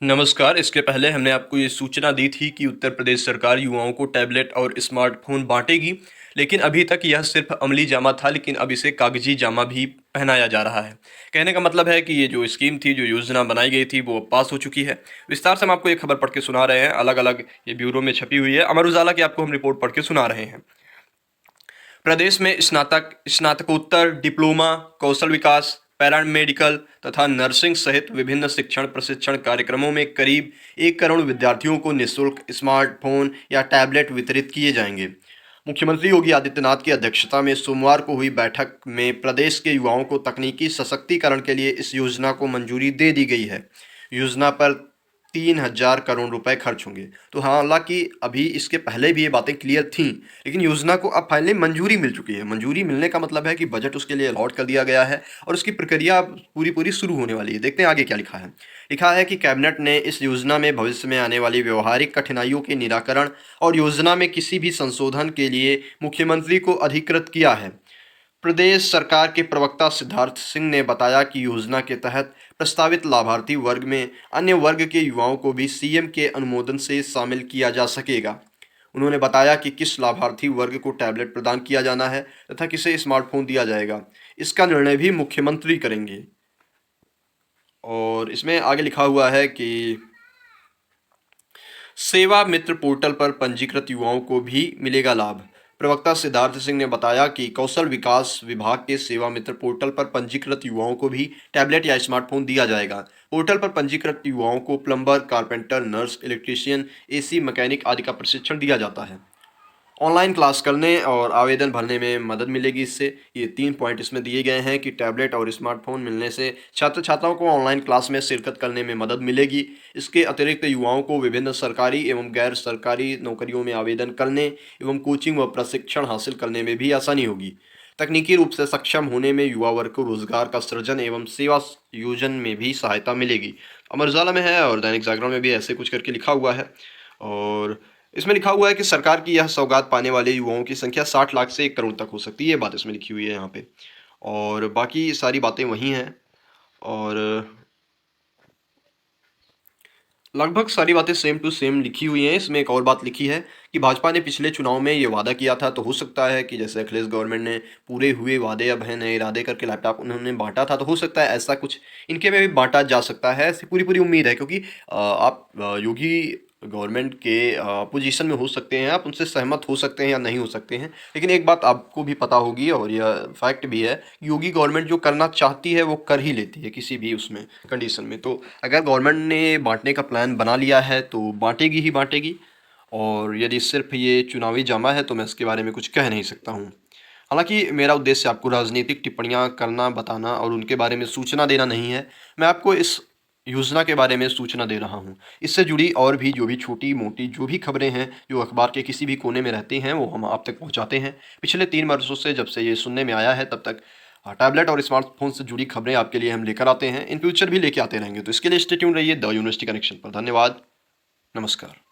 नमस्कार। इसके पहले हमने आपको ये सूचना दी थी कि उत्तर प्रदेश सरकार युवाओं को टैबलेट और स्मार्टफ़ोन बाँटेगी, लेकिन अभी तक यह सिर्फ़ अमली जामा था, लेकिन अब इसे कागज़ी जामा भी पहनाया जा रहा है। कहने का मतलब है कि ये जो स्कीम थी, जो योजना बनाई गई थी, वो अब पास हो चुकी है। विस्तार से हम आपको ये खबर पढ़ के सुना रहे हैं, अलग-अलग ये ब्यूरो में छपी हुई है। अमर उजाला की आपको हम रिपोर्ट पढ़ के सुना रहे हैं। प्रदेश में स्नातकोत्तर, डिप्लोमा, कौशल विकास, पैरामेडिकल तथा नर्सिंग सहित विभिन्न शिक्षण प्रशिक्षण कार्यक्रमों में करीब 1 करोड़ विद्यार्थियों को निःशुल्क स्मार्टफोन या टैबलेट वितरित किए जाएंगे। मुख्यमंत्री योगी आदित्यनाथ की अध्यक्षता में सोमवार को हुई बैठक में प्रदेश के युवाओं को तकनीकी सशक्तिकरण के लिए इस योजना को मंजूरी दे दी गई है। योजना पर 3,000 करोड़ रुपए खर्च होंगे। तो हालांकि अभी इसके पहले भी ये बातें क्लियर थीं, लेकिन योजना को अब फाइनली मंजूरी मिल चुकी है। मंजूरी मिलने का मतलब है कि बजट उसके लिए अलॉट कर दिया गया है और उसकी प्रक्रिया अब पूरी शुरू होने वाली है। देखते हैं आगे क्या लिखा है। लिखा है कि कैबिनेट ने इस योजना में भविष्य में आने वाली व्यवहारिक कठिनाइयों के निराकरण और योजना में किसी भी संशोधन के लिए मुख्यमंत्री को अधिकृत किया है। प्रदेश सरकार के प्रवक्ता सिद्धार्थ सिंह ने बताया कि योजना के तहत प्रस्तावित लाभार्थी वर्ग में अन्य वर्ग के युवाओं को भी सीएम के अनुमोदन से शामिल किया जा सकेगा। उन्होंने बताया कि किस लाभार्थी वर्ग को टैबलेट प्रदान किया जाना है तथा किसे स्मार्टफोन दिया जाएगा, इसका निर्णय भी मुख्यमंत्री करेंगे। और इसमें आगे लिखा हुआ है कि सेवा मित्र पोर्टल पर पंजीकृत युवाओं को भी मिलेगा लाभ। प्रवक्ता सिद्धार्थ सिंह ने बताया कि कौशल विकास विभाग के सेवा मित्र पोर्टल पर पंजीकृत युवाओं को भी टैबलेट या स्मार्टफोन दिया जाएगा। पोर्टल पर पंजीकृत युवाओं को plumber, carpenter, nurse, electrician, AC mechanic आदि का प्रशिक्षण दिया जाता है। ऑनलाइन क्लास करने और आवेदन भरने में मदद मिलेगी इससे। ये 3 पॉइंट इसमें दिए गए हैं कि टैबलेट और स्मार्टफोन मिलने से छात्र छात्राओं को ऑनलाइन क्लास में शिरकत करने में मदद मिलेगी। इसके अतिरिक्त युवाओं को विभिन्न सरकारी एवं गैर सरकारी नौकरियों में आवेदन करने एवं कोचिंग व प्रशिक्षण हासिल करने में भी आसानी होगी। तकनीकी रूप से सक्षम होने में युवा वर्ग को रोजगार का सृजन एवं सेवा योजन में भी सहायता मिलेगी। अमर उजाला में है और दैनिक जागरण में भी ऐसे कुछ करके लिखा हुआ है। और इसमें लिखा हुआ है कि सरकार की यह सौगात पाने वाले युवाओं की संख्या 60 लाख से 1 करोड़ तक हो सकती है। ये बात इसमें लिखी हुई है यहाँ पे। और बाकी सारी बातें वही हैं और लगभग सारी बातें सेम टू सेम लिखी हुई हैं। इसमें एक और बात लिखी है कि भाजपा ने पिछले चुनाव में ये वादा किया था, तो हो सकता है कि जैसे अखिलेश गवर्नमेंट ने पूरे हुए वादे अब हैं नए इरादे करके लैपटॉप उन्होंने बांटा था, तो हो सकता है ऐसा कुछ इनके में भी बांटा जा सकता है। ऐसी पूरी उम्मीद है, क्योंकि आप योगी गवर्नमेंट के पोजीशन में हो सकते हैं, आप उनसे सहमत हो सकते हैं या नहीं हो सकते हैं, लेकिन एक बात आपको भी पता होगी और यह फैक्ट भी है, योगी गवर्नमेंट जो करना चाहती है वो कर ही लेती है किसी भी उसमें कंडीशन में। तो अगर गवर्नमेंट ने बांटने का प्लान बना लिया है तो बांटेगी ही बांटेगी। और यदि सिर्फ ये चुनावी जामा है तो मैं इसके बारे में कुछ कह नहीं सकता हूँ। हालांकि मेरा उद्देश्य आपको राजनीतिक टिप्पणियाँ करना, बताना और उनके बारे में सूचना देना नहीं है। मैं आपको इस योजना के बारे में सूचना दे रहा हूँ। इससे जुड़ी और भी जो भी छोटी-मोटी जो भी खबरें हैं, जो अखबार के किसी भी कोने में रहती हैं, वो हम आप तक पहुँचाते हैं। पिछले 3 वर्षों से जब से ये सुनने में आया है, तब तक टैबलेट और स्मार्टफ़ोन से जुड़ी खबरें आपके लिए हम लेकर आते हैं। इन फ्यूचर भी लेके आते रहेंगे। तो इसके लिए स्टे ट्यून्ड रहिए द यूनिवर्सिटी कनेक्शन पर। धन्यवाद। नमस्कार।